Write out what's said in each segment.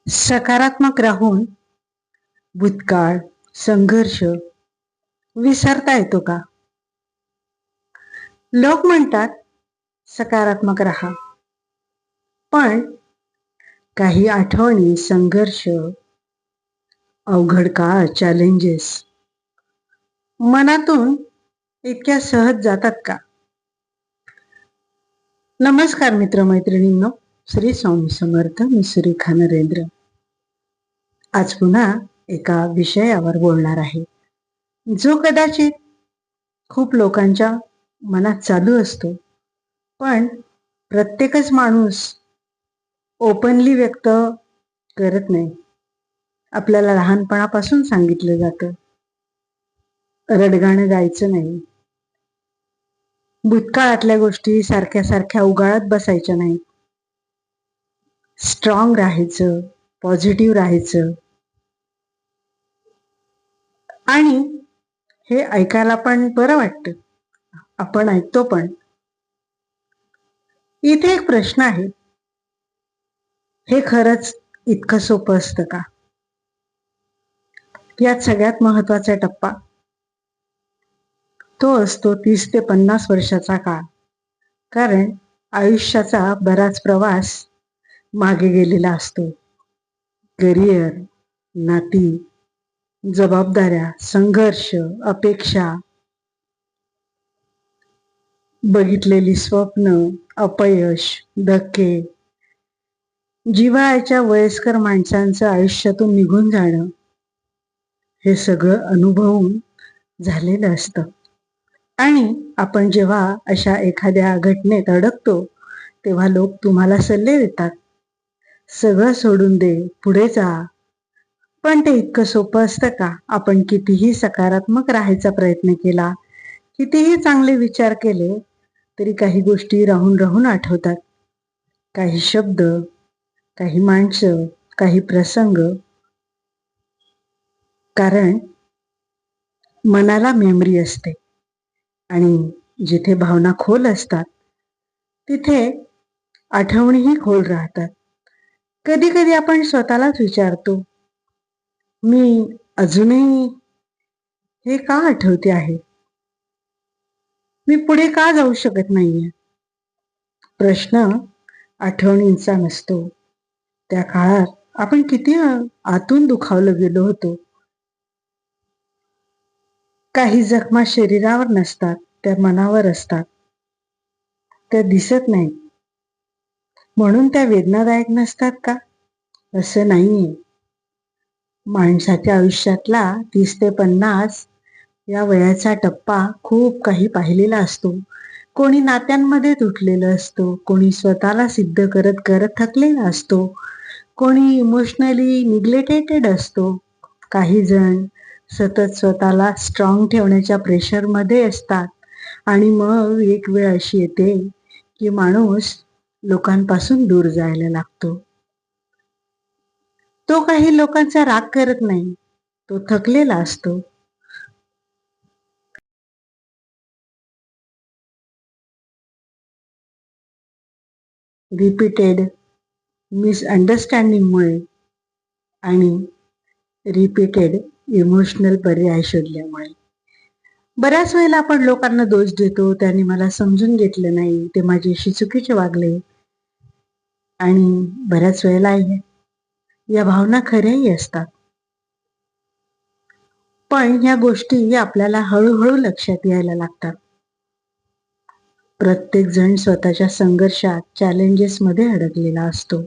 सकारात्मक राहून भूतकाळ, संघर्ष विसरता येतो का? लोक म्हणतात सकारात्मक राहा, पण काही आठवणी, संघर्ष, अवघड काळ, चॅलेंजेस मनातून इतक्या सहज जातात का? नमस्कार मित्रमैत्रिणींनो, श्री स्वामी समर्थ. मी सुरेखा नरेंद्र. आज पुन्हा एका विषयावर बोलणार आहे, जो कदाचित खूप लोकांच्या मनात चालू असतो, पण प्रत्येकच माणूस ओपनली व्यक्त करत नाही. आपल्याला लहानपणापासून सांगितलं जातं, रडगाणं गायचं नाही, भूतकाळातल्या गोष्टी सारख्या सारख्या उगाळत बसायच्या नाही, स्ट्रॉंग राहायचं, पॉझिटिव्ह राहायचं. आणि हे ऐकायला पण बरं वाटतं, आपण ऐकतो पण. इथे एक प्रश्न आहे, हे खरंच इतकं सोपं असतं का? यात सगळ्यात महत्वाचा टप्पा तो असतो 30 ते 50 वर्षाचा काळ. कारण आयुष्याचा बराच प्रवास मागे गेलेला असतो. करिअर, नाती, जबाबदाऱ्या, संघर्ष, अपेक्षा, बघितलेली स्वप्न, अपयश, धक्के, जिव्हाळ्याच्या वयस्कर माणसांचं आयुष्यातून निघून जाणं, हे सगळं अनुभवून झालेलं असतं. आणि आपण जेव्हा अशा एखाद्या घटनेत अडकतो, तेव्हा लोक तुम्हाला सल्ले देतात, सगळं सोडून दे, पुढे जा. पण ते इतकं सोपं असतं का? आपण कितीही सकारात्मक राहायचा प्रयत्न केला, कितीही चांगले विचार केले, तरी काही गोष्टी राहून राहून आठवतात. काही शब्द, काही माणसं, काही प्रसंग. कारण मनाला मेमरी असते, आणि जिथे भावना खोल असतात, तिथे आठवणीही खोल राहतात. कधी कधी आपण स्वतःलाच विचारतो, मी अजूनही हे का आठवते आहे? मी पुढे का जाऊ शकत नाहीये? प्रश्न आठवणींचा नसतो, त्या काळात आपण किती आतून दुखावलं गेलो होतो. काही जखमा शरीरावर नसतात, त्या मनावर असतात. त्या दिसत नाहीत, म्हणून त्या वेदनादायक नसतात का? असं नाहीये. माणसाच्या आयुष्यातला 30 ते 50 या वयाचा टप्पा खूप काही पाहिलेला असतो. कोणी नात्यांमध्ये तुटलेलं असतो, कोणी स्वतःला सिद्ध करत करत थकलेला असतो, कोणी इमोशनली निग्लेक्टेड असतो, काही जण सतत स्वतःला स्ट्रॉंग ठेवण्याच्या प्रेशरमध्ये असतात. आणि मग एक वेळ अशी येते की माणूस लोकांपासून दूर जायला लागतो. तो काही लोकांचा राग करत नाही, तो थकलेला असतो. रिपीटेड मिसअंडरस्टँडिंगमुळे आणि रिपीटेड इमोशनल पर्याय शोधल्यामुळे. बऱ्याच वेळेला आपण लोकांना दोष देतो, त्यांनी मला समजून घेतलं नाही, ते माझ्याशी चुकीचे वागले. आणि बऱ्याच वेळेला या भावना खऱ्याही असतात. पण ह्या गोष्टी आपल्याला हळूहळू लक्षात यायला लागतात. प्रत्येक जण स्वतःच्या संघर्षात, चॅलेंजेस मध्ये अडकलेला असतो.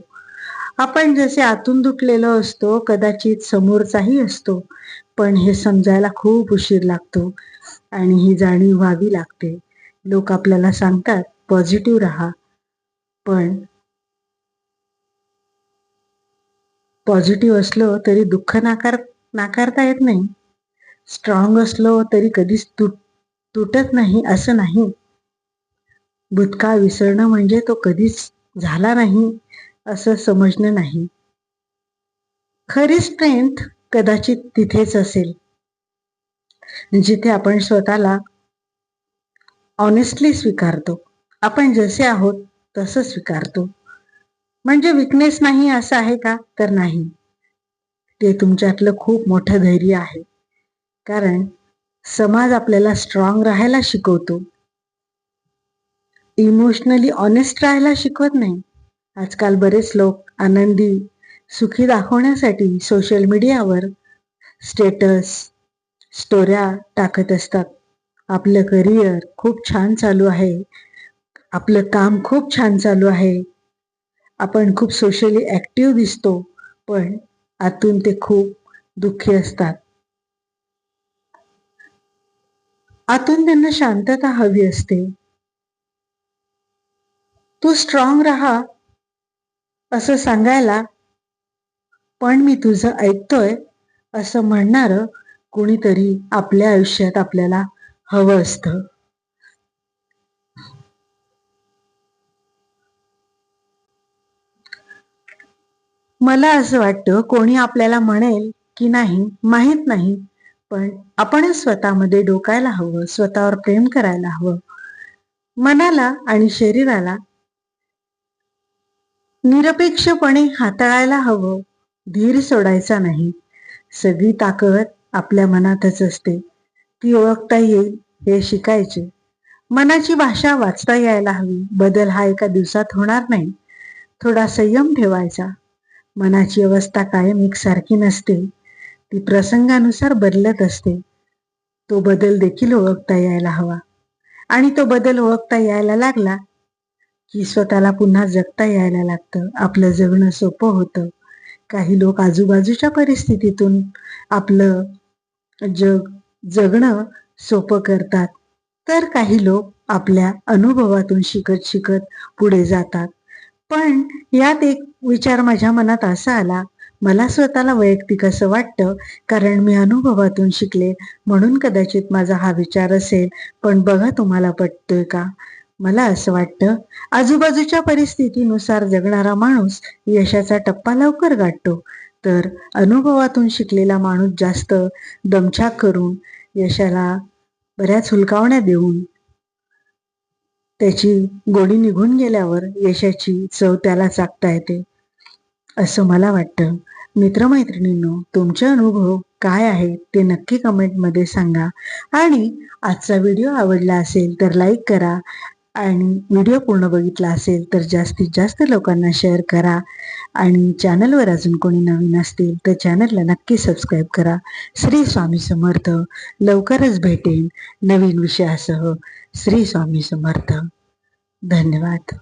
आपण जसे आतून दुखलेलो असतो, कदाचित समोरचाही असतो, पण हे समजायला खूप उशीर लागतो आणि ही जाणीव व्हावी लागते. लोक आपल्याला सांगतात पॉझिटिव्ह राहा, पण पॉझिटिव्ह असलो तरी दुःख नाकारता येत नाही. स्ट्रॉंग असलो तरी कधीच तुटत नाही असं नाही. भूतकाळ विसरणं म्हणजे तो कधीच झाला नाही असं समजणं नाही. खरी स्ट्रेंथ कदाचित तिथेच असेल, जिथे आपण स्वतःला ऑनेस्टली स्वीकारतो. आपण जसे आहोत तसं स्वीकारतो. म्हणजे विकनेस नाही असं आहे का? तर नाही. ते तुमच्यातलं खूप मोठं धैर्य आहे. कारण समाज आपल्याला स्ट्रॉंग राहायला शिकवतो, इमोशनली ऑनेस्ट राहायला शिकवत नाही. आजकाल बरेच लोक आनंदी, सुखी दाखवण्यासाठी सोशल मीडियावर स्टेटस, स्टोऱ्या टाकत असतात. आपलं करिअर खूप छान चालू आहे, आपलं काम खूप छान चालू आहे, आपण खूप सोशली ऍक्टिव्ह दिसतो, पण आतून ते खूप दुःखी असतात. आतून त्यांना शांतता हवी असते. तू स्ट्रॉंग राहा असं सांगायला, पण मी तुझं ऐकतोय असं म्हणणारं कोणीतरी आपल्या आयुष्यात आपल्याला हवं असतं. मला असं वाटतं कोणी आपल्याला म्हणेल की नाही माहित नाही, पण आपणच स्वतःमध्ये डोकायला हवं, स्वतःवर प्रेम करायला हवं. मनाला आणि शरीराला निरपेक्षपणे हाताळायला हवं, धीर सोडायचा नाही. सगळी ताकद आपल्या मनातच असते, ती ओळखता येईल हे शिकायचे. मनाची भाषा वाचता यायला हवी. बदल हा एका दिवसात होणार नाही, थोडा संयम ठेवायचा. मनाची अवस्था कायम एकसारखी नसते, ती प्रसंगानुसार बदलत असते. तो बदल देखील ओळखता यायला हवा, आणि तो बदल ओळखता यायला लागला की स्वतःला पुन्हा जगता यायला लागतं. आपलं जगणं सोपं होतं. काही लोक आजूबाजूच्या परिस्थितीतून आपलं जग जगणं सोपं करतात, तर काही लोक आपल्या अनुभवातून शिकत शिकत पुढे जातात. पण यात एक विचार माझ्या मनात असा आला, मला स्वतःला वैयक्तिक असं वाटतं, कारण मी अनुभवातून शिकले म्हणून कदाचित माझा हा विचार असेल, पण बघा तुम्हाला पटतोय का? मला असं वाटतं, आजूबाजूच्या परिस्थितीनुसार जगणारा माणूस यशाचा टप्पा लवकर गाठतो, तर अनुभवातून शिकलेला माणूस जास्त दमछाक करून यशाला बऱ्याच हुलकावण्या देऊन त्याची गोडी निघून गेल्यावर यशाची चव त्याला चाखता येते, असं मला वाटतं. मित्रमैत्रिणींनो, तुमचे अनुभव काय आहेत ते नक्की कमेंटमध्ये सांगा. आणि आजचा व्हिडिओ आवडला असेल तर लाईक करा, आणि व्हिडिओ पूर्ण बघितला असेल तर जास्तीत जास्त लोकांना शेअर करा. आणि चॅनलवर अजून कोणी नवीन असतील तर चॅनलला नक्की सबस्क्राईब करा. श्री स्वामी समर्थ. लवकरच भेटेन नवीन विषयासह. श्री स्वामी समर्थ. धन्यवाद.